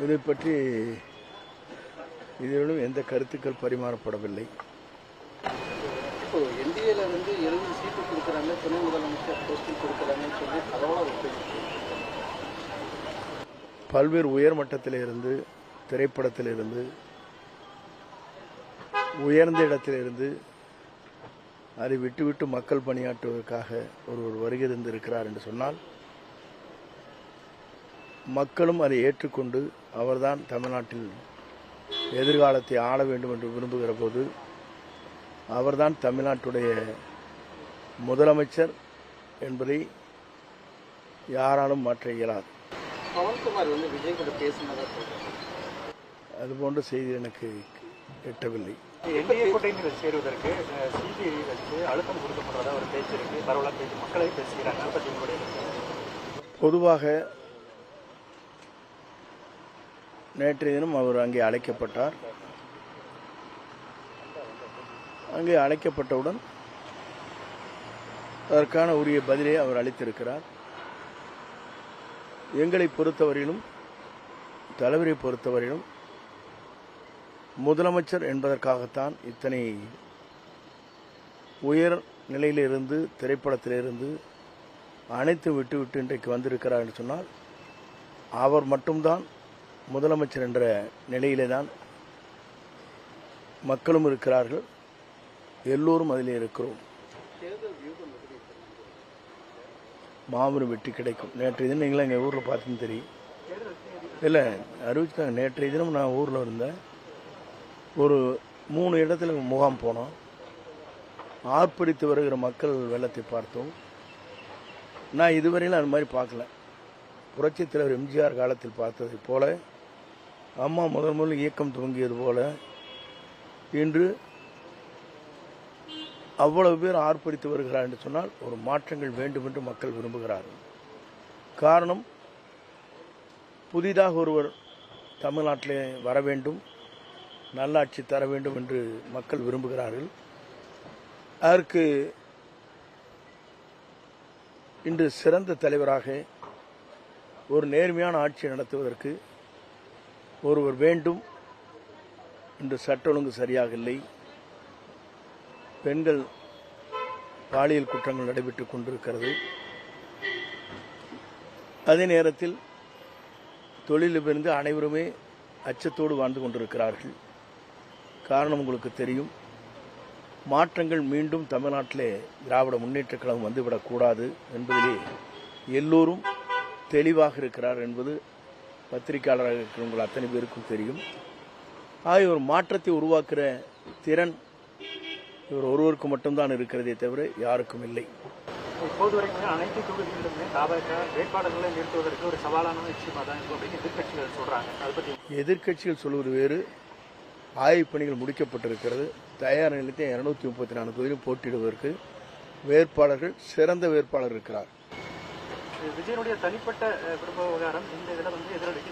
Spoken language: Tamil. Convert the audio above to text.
இதை பற்றி இதிலும் எந்த கருத்துக்கள் பரிமாறப்படவில்லை. இப்போ என்டிஏல வந்து 70 சீட்டு கொடுக்குறாங்க, துணை முதலமைச்சர் போஸ்டில் கொடுக்குறாங்கன்னு சொல்லி அதோட பல்வேறு உயர்மட்டத்திலிருந்து, திரைப்படத்திலிருந்து, உயர்ந்த இடத்திலிருந்து அதை விட்டுவிட்டு மக்கள் பணியாற்றுவதற்காக ஒருவர் வருகை தந்திருக்கிறார் என்று சொன்னால், மக்களும் அதை ஏற்றுக்கொண்டு அவர்தான் தமிழ்நாட்டில் எதிர்காலத்தை ஆள வேண்டும் என்று விரும்புகிற போது அவர்தான் தமிழ்நாட்டுடைய முதலமைச்சர் என்பதை யாராலும் மாற்ற இயலாது. பவன்குமார் வந்து விஜய் கூட பேசினதாக அதுபோன்ற செய்தி எனக்கு எட்டவில்லை. என்டிஏ கூட்டணியில் சேருவதற்கு சிபிஐ வச்சு அழுத்தம் கொடுக்கப்படுறதா ஒரு பேச்சு இருக்கு, பரவலாக பேச்சு மக்களே பேசுகிறாங்க. பொதுவாக நேற்றைய தினம் அவர் அங்கே அழைக்கப்பட்டார். அங்கே அழைக்கப்பட்டவுடன் அதற்கான உரிய பதிலை அவர் அளித்திருக்கிறார். எங்களை பொறுத்தவரையிலும், தலைவரை பொறுத்தவரையிலும் முதலமைச்சர் என்பதற்காகத்தான் இத்தனை உயர் நிலையிலிருந்து, திரைப்படத்திலிருந்து அனைத்து விட்டுவிட்டு இன்றைக்கு வந்திருக்கிறார் என்று சொன்னால், அவர் மட்டும்தான் முதலமைச்சர் என்ற நிலையிலே தான் மக்களும் இருக்கிறார்கள், எல்லோரும் அதிலே இருக்கிறோம். மாபெரும் வெற்றி கிடைக்கும். நேற்றைய தினம் நீங்களும் எங்கள் ஊரில் பார்த்துன்னு தெரியும். இல்லை அறிவிச்சுட்டாங்க. நேற்றைய தினம் நான் ஊரில் இருந்தேன். ஒரு 3 இடத்துல முகாம் போனோம். ஆர்ப்பரித்து வருகிற மக்கள் வெள்ளத்தை பார்த்தோம். நான் இதுவரையிலும் அது மாதிரி பார்க்கல. புரட்சித் தலைவர் எம்ஜிஆர் காலத்தில் பார்த்ததை போல, அம்மா முதல் இயக்கம் துவங்கியது போல இன்று அவ்வளவு பேர் ஆர்ப்பரித்து வருகிறார் என்று சொன்னால் ஒரு மாற்றங்கள் வேண்டும் என்று மக்கள் விரும்புகிறார்கள். காரணம், புதிதாக ஒருவர் தமிழ்நாட்டிலே வர வேண்டும், நல்லாட்சி தர வேண்டும் என்று மக்கள் விரும்புகிறார்கள். அதற்கு இன்று சிறந்த தலைவராக ஒரு நேர்மையான ஆட்சி நடத்துவதற்கு ஒருவர் வேண்டும். இன்று சட்ட ஒழுங்கு சரியாக இல்லை. பெண்கள் பாலியல் குற்றங்கள் நடைபெற்றுக் கொண்டிருக்கிறது. அதே நேரத்தில் தொழிலிலிருந்து அனைவருமே அச்சத்தோடு வாழ்ந்து கொண்டிருக்கிறார்கள். காரணம் உங்களுக்கு தெரியும். மாற்றங்கள் மீண்டும் தமிழ்நாட்டிலே திராவிட முன்னேற்றக் கழகம் வந்துவிடக்கூடாது என்பதிலே எல்லோரும் தெளிவாக இருக்கிறார் என்பது பத்திரிகையாளராக இருக்கிற உங்கள் அத்தனை பேருக்கும் தெரியும். ஆகிய ஒரு மாற்றத்தை உருவாக்குற திறன் இவர் ஒருவருக்கு மட்டும்தான் இருக்கிறதே தவிர யாருக்கும் இல்லை. இப்போது வரைக்கும் அனைத்து தொகுதிகளிலுமே தாவக வேட்பாளர்களை நிறுத்துவதற்கு ஒரு சவாலான விஷயமா தான் இருக்கும் அப்படின்னு எதிர்கட்சிகள் சொல்றாங்க. அதை பற்றி எதிர்கட்சிகள் சொல்வது வேறு. ஆய்வுப் பணிகள் முடிக்கப்பட்டிருக்கிறது. தயார் நிலையத்தை 234 தொகுதியிலும் போட்டியிடுவதற்கு வேட்பாளர்கள், சிறந்த வேட்பாளர் இருக்கிறார். விஜயனுடைய தனிப்பட்ட குடும்ப விவகாரம் இந்த இதில் வந்து எதிரொலிக்கு